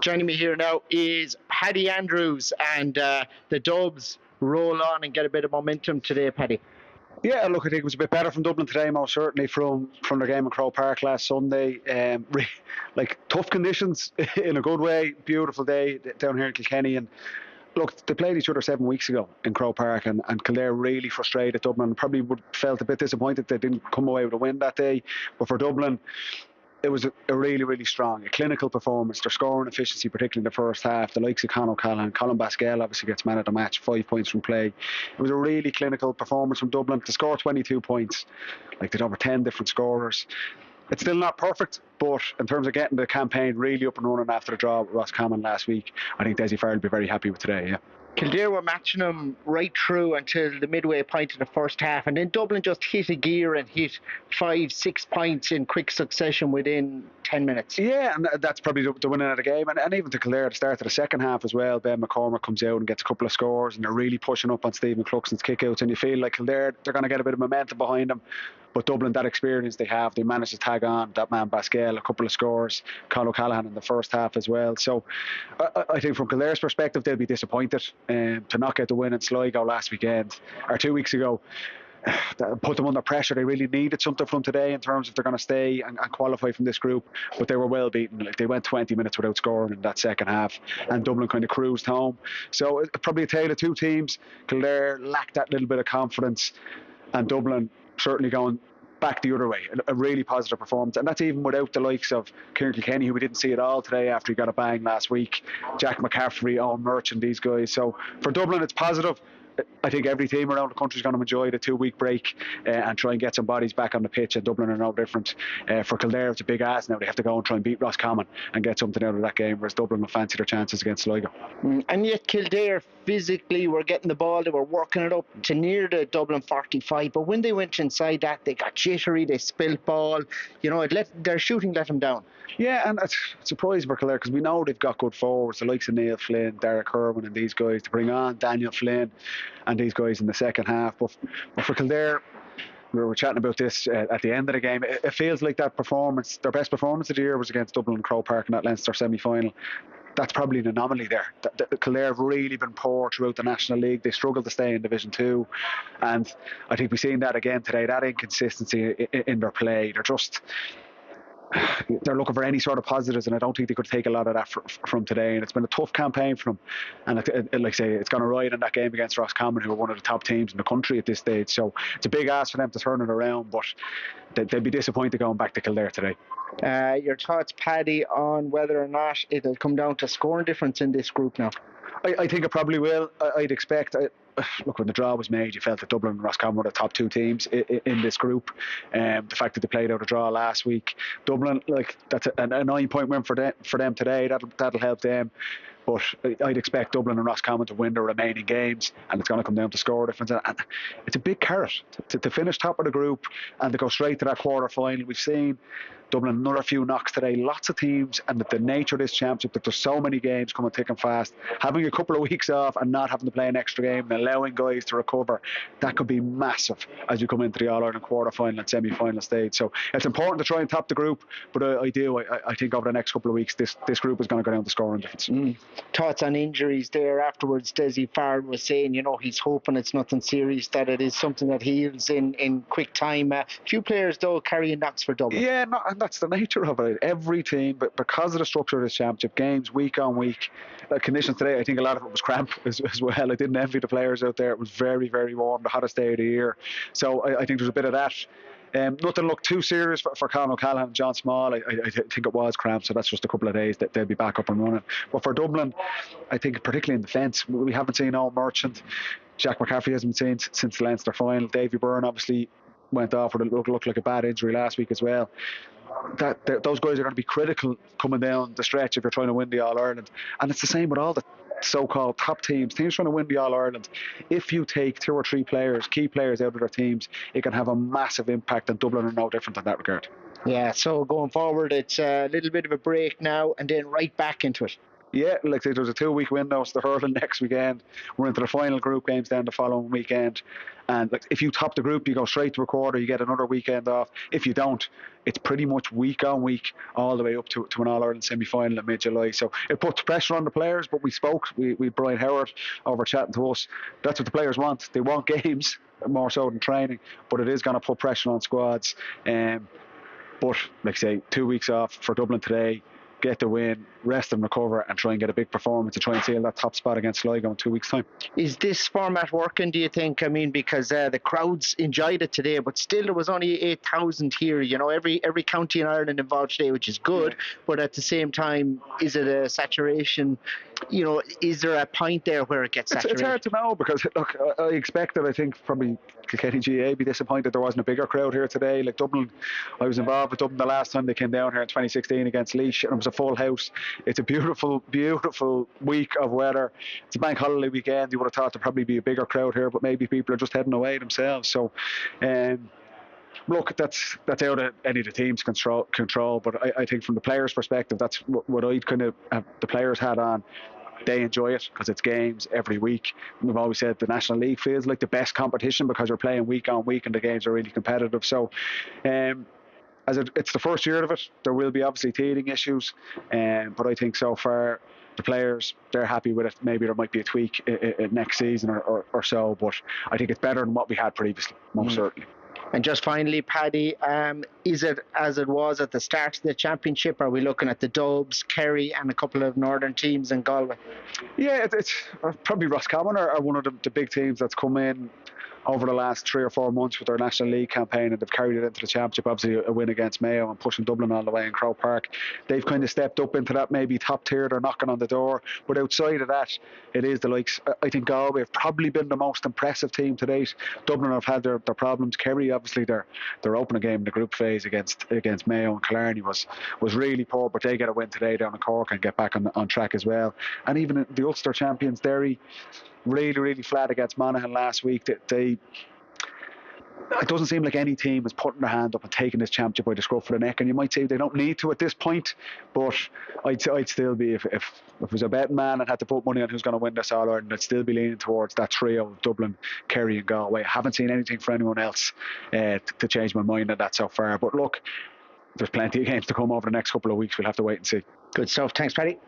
Joining me here now is Paddy Andrews, and the Dubs roll on and get a bit of momentum today, Paddy. Yeah, look, I think it was a bit better from Dublin today, most certainly from their game in Croke Park last Sunday. Tough conditions in a good way, beautiful day down here in Kilkenny, and look, they played each other 7 weeks ago in Croke Park, and Kildare really frustrated Dublin. Probably felt a bit disappointed they didn't come away with a win that day, but for Dublin, it was a really, really strong, a clinical performance. Their scoring efficiency, particularly in the first half, the likes of Conor O'Callaghan, Colin Basquel obviously gets man of the match, 5 points from play. It was a really clinical performance from Dublin to score 22 points. Like, they'd over 10 different scorers. It's still not perfect, but in terms of getting the campaign really up and running after the draw with Roscommon last week, I think Dessie Farrell will be very happy with today, yeah. Kildare were matching them right through until the midway point of the first half, and then Dublin just hit a gear and hit 5-6 points in quick succession within 10 minutes. Yeah, and that's probably the winning of the game. And even to Kildare at the start of the second half as well, Ben McCormack comes out and gets a couple of scores, and they're really pushing up on Stephen Cluxton's kickouts, and you feel like Kildare, they're going to get a bit of momentum behind them. But Dublin, that experience they have, they managed to tag on that man Basquel, a couple of scores, Conor O'Callaghan in the first half as well. So I think from Kildare's perspective, they'll be disappointed to not get the win in Sligo last weekend, or 2 weeks ago. Put them under pressure. They really needed something from today in terms of they're going to stay and qualify from this group, but they were well beaten. Like, they went 20 minutes without scoring in that second half, and Dublin kind of cruised home. So it's probably a tale of two teams. Kildare lacked that little bit of confidence, and Dublin certainly going back the other way. A really positive performance, and that's even without the likes of Kieran Kilkenny, who we didn't see at all today after he got a bang last week, Jack McCaffrey, Owen Merchant, these guys. So for Dublin, it's positive. I think every team around the country is going to enjoy the 2 week break and try and get some bodies back on the pitch, and Dublin are no different. For Kildare, it's a big ask now. They have to go and try and beat Roscommon and get something out of that game, whereas Dublin will fancy their chances against Sligo. And yet Kildare physically were getting the ball, they were working it up to near the Dublin 45, but when they went inside that, they got jittery, they spilled ball. You know, their shooting let them down. Yeah, and it's surprising for Kildare because we know they've got good forwards, the likes of Neil Flynn, Derek Irwin, and these guys, to bring on Daniel Flynn and these guys in the second half. But for Kildare, we were chatting about this at the end of the game. It feels like that performance, their best performance of the year was against Dublin and Croke Park in that Leinster semi-final. That's probably an anomaly there. Kildare have really been poor throughout the National League. They struggled to stay in Division 2. And I think we've seen that again today, that inconsistency in their play. They're looking for any sort of positives, and I don't think they could take a lot of that from today. And it's been a tough campaign for them. And like I say, it's going to ride in that game against Roscommon, who are one of the top teams in the country at this stage. So it's a big ask for them to turn it around, but they'll be disappointed going back to Kildare today. Your thoughts, Paddy, on whether or not it'll come down to scoring difference in this group now? I think it probably will. I'd expect. Look, when the draw was made, you felt that Dublin and Roscommon were the top two teams in this group. The fact that they played out a draw last week, Dublin, like, that's a 9 point win for them today. That'll help them. But I'd expect Dublin and Roscommon to win the remaining games, and it's going to come down to score difference. And it's a big carrot to finish top of the group and to go straight to that quarter final. We've seen Dublin another few knocks today. Lots of teams, and the nature of this championship, that there's so many games coming thick and fast. Having a couple of weeks off and not having to play an extra game and allowing guys to recover, that could be massive as you come into the All-Ireland quarter final and semi-final stage. So it's important to try and top the group, but I think over the next couple of weeks this group is going to go down to scoring difference. Thoughts on injuries there afterwards? Dessie Farrell was saying, he's hoping it's nothing serious, that it is something that heals in quick time. Few players though carrying knocks for Dublin. Yeah, and that's the nature of it. Every team, but because of the structure of this championship, games week on week, conditions today, I think a lot of it was cramp as well. I didn't envy the players out there. It was very, very warm, the hottest day of the year. So I think there's a bit of that. Nothing looked too serious for Conor O'Callaghan and John Small. I think it was cramp, so that's just a couple of days that they'll be back up and running. But for Dublin, I think particularly in defence, we haven't seen Owen Merchant. Jack McCaffrey hasn't been seen since the Leinster final. Davy Byrne obviously went off with a looked like a bad injury last week as well. Those guys are going to be critical coming down the stretch if you're trying to win the All-Ireland. And it's the same with all the so-called top teams trying to win the All-Ireland. If you take 2 or 3 players, key players out of their teams, it can have a massive impact, and Dublin are no different in that regard. Yeah, so going forward, it's a little bit of a break now and then right back into it. Yeah, like there's a 2 week window. So the hurling next weekend. We're into the final group games then the following weekend. And like, if you top the group, you go straight to a quarter. You get another weekend off. If you don't, it's pretty much week on week all the way up to an All Ireland semi-final in mid-July. So it puts pressure on the players. But we Brian Howard over chatting to us. That's what the players want. They want games more so than training. But it is going to put pressure on squads. But like I say, 2 weeks off for Dublin today. Get the win, rest and recover, and try and get a big performance to try and seal that top spot against Sligo in 2 weeks' time. Is this format working, do you think? I mean, because the crowds enjoyed it today, but still there was only 8,000 here. You know, every county in Ireland involved today, which is good. But at the same time, is it a saturation? You know, is there a point there where it gets saturated? It's hard to know because, look, I expected, I think, probably Kilkenny GA be disappointed there wasn't a bigger crowd here today. Like Dublin, I was involved with Dublin the last time they came down here in 2016 against Laois, and it was a full house. It's a beautiful, beautiful week of weather. It's a bank holiday weekend. You would have thought there'd probably be a bigger crowd here, but maybe people are just heading away themselves. So, look, that's out of any of the team's control. But I think from the players' perspective, that's what I'd kind of have the players had on. They enjoy it because it's games every week. We've always said the National League feels like the best competition because you're playing week on week and the games are really competitive. So, it's the first year of it, there will be obviously teething issues, but I think so far the players, they're happy with it. Maybe there might be a tweak next season or so, but I think it's better than what we had previously, most certainly. And just finally, Paddy, is it as it was at the start of the championship? Are we looking at the Dubs, Kerry and a couple of northern teams in Galway? Yeah, it's probably Roscommon are one of the big teams that's come in over the last 3 or 4 months with their National League campaign, and they've carried it into the championship. Obviously a win against Mayo and pushing Dublin all the way in Croke Park. They've kind of stepped up into that maybe top tier. They're knocking on the door, but outside of that, it is the likes. I think Galway have probably been the most impressive team to date. Dublin have had their problems. Kerry, obviously their opening game in the group phase against Mayo and Killarney was really poor, but they get a win today down in Cork and get back on track as well. And even the Ulster champions, Derry, really, really flat against Monaghan last week. It doesn't seem like any team is putting their hand up and taking this championship by the scruff of the neck. And you might say they don't need to at this point, but I'd still be, if I was a betting man and had to put money on who's going to win this All Ireland, I'd still be leaning towards that trio of Dublin, Kerry and Galway. I haven't seen anything for anyone else to change my mind on that so far. But look, there's plenty of games to come over the next couple of weeks. We'll have to wait and see. Good stuff. Thanks, Paddy.